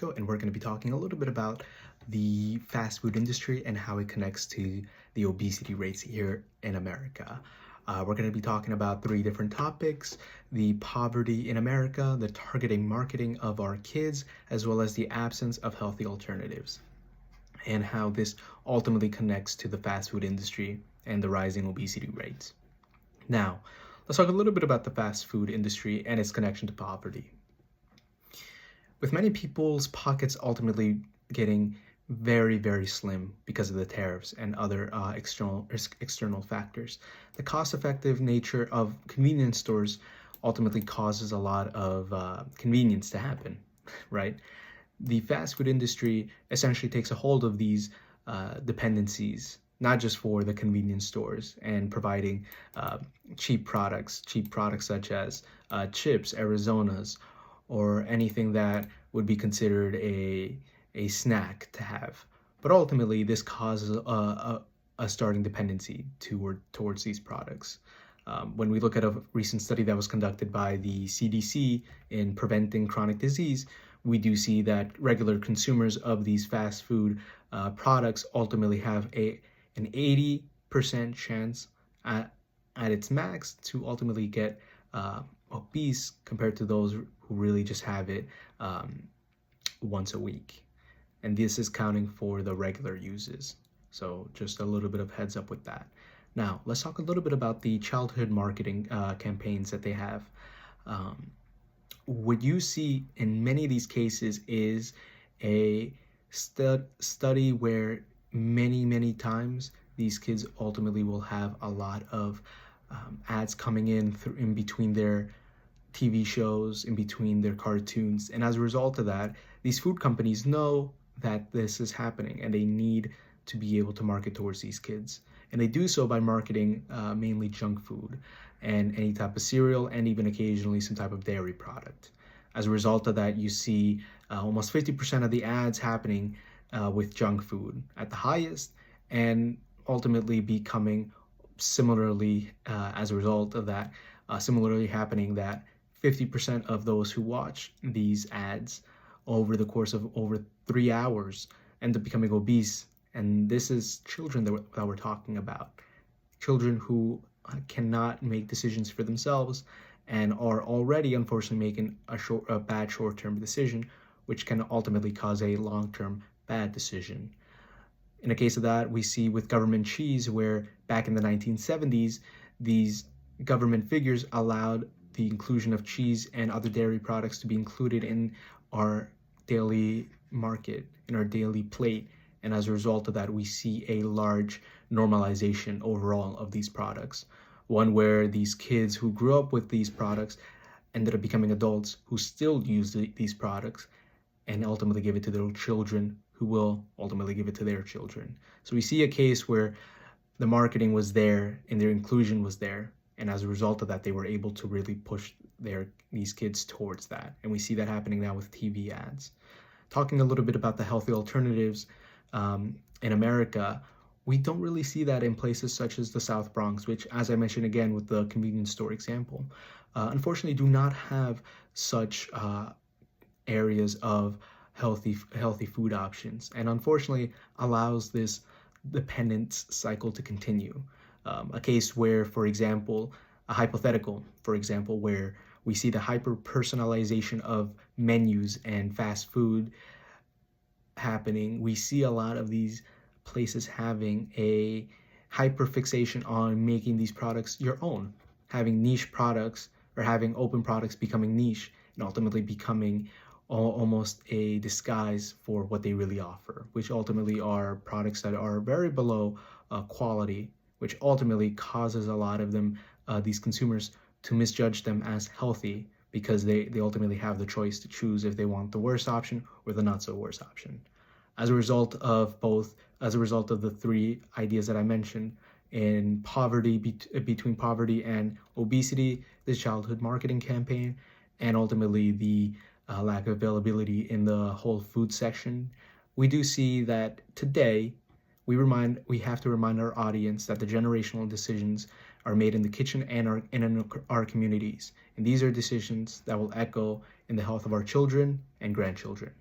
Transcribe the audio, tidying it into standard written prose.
And we're going to be talking a little bit about the fast food industry and how it connects to the obesity rates here in America. We're going to be talking about three different topics: the poverty in America, the targeting marketing of our kids, as well as the absence of healthy alternatives, and how this ultimately connects to the fast food industry and the rising obesity rates. Now, let's talk a little bit about the fast food industry and its connection to poverty. With many people's pockets ultimately getting very, very slim because of the tariffs and other external factors, the cost-effective nature of convenience stores ultimately causes a lot of convenience to happen, right? The fast food industry essentially takes a hold of these dependencies, not just for the convenience stores and providing cheap products such as chips, Arizonas, or anything that would be considered a snack to have. But ultimately, this causes a starting dependency towards these products. When we look at a recent study that was conducted by the CDC in preventing chronic disease, we do see that regular consumers of these fast food products ultimately have an 80% chance at its max to ultimately get obese compared to those who really just have it once a week. And this is counting for the regular uses. So just a little bit of heads up with that. Now, let's talk a little bit about the childhood marketing campaigns that they have. What you see in many of these cases is a study where many times these kids ultimately will have a lot of ads coming in between their TV shows, in between their cartoons. And as a result of that, these food companies know that this is happening and they need to be able to market towards these kids. And they do so by marketing mainly junk food and any type of cereal and even occasionally some type of dairy product. As a result of that, you see almost 50% of the ads happening with junk food at the highest, and ultimately becoming similarly, as a result of that, similarly happening that 50% of those who watch these ads over the course of over 3 hours end up becoming obese. And this is children that we're talking about. Children who cannot make decisions for themselves and are already unfortunately making a bad short-term decision, which can ultimately cause a long-term bad decision. In a case of that, we see with government cheese, where back in the 1970s, these government figures allowed the inclusion of cheese and other dairy products to be included in our daily market, in our daily plate. And as a result of that, we see a large normalization overall of these products. One where these kids who grew up with these products ended up becoming adults who still use these products and ultimately give it to their children, who will ultimately give it to their children. So we see a case where the marketing was there and their inclusion was there. And as a result of that, they were able to really push these kids towards that. And we see that happening now with TV ads. Talking a little bit about the healthy alternatives in America, we don't really see that in places such as the South Bronx, which, as I mentioned again with the convenience store example, unfortunately do not have such areas of healthy food options, and unfortunately allows this dependence cycle to continue. A case where, for example, a hypothetical, for example, where we see the hyper-personalization of menus and fast food happening, we see a lot of these places having a hyper-fixation on making these products your own, having niche products or having open products becoming niche and ultimately becoming almost a disguise for what they really offer, which ultimately are products that are very below quality, which ultimately causes a lot of them, these consumers, to misjudge them as healthy because they ultimately have the choice to choose if they want the worst option or the not so worst option. As a result of the three ideas that I mentioned, in poverty, between poverty and obesity, this childhood marketing campaign, and ultimately the lack of availability in the whole food section, we do see that today we have to remind our audience that the generational decisions are made in the kitchen and in our communities. And these are decisions that will echo in the health of our children and grandchildren.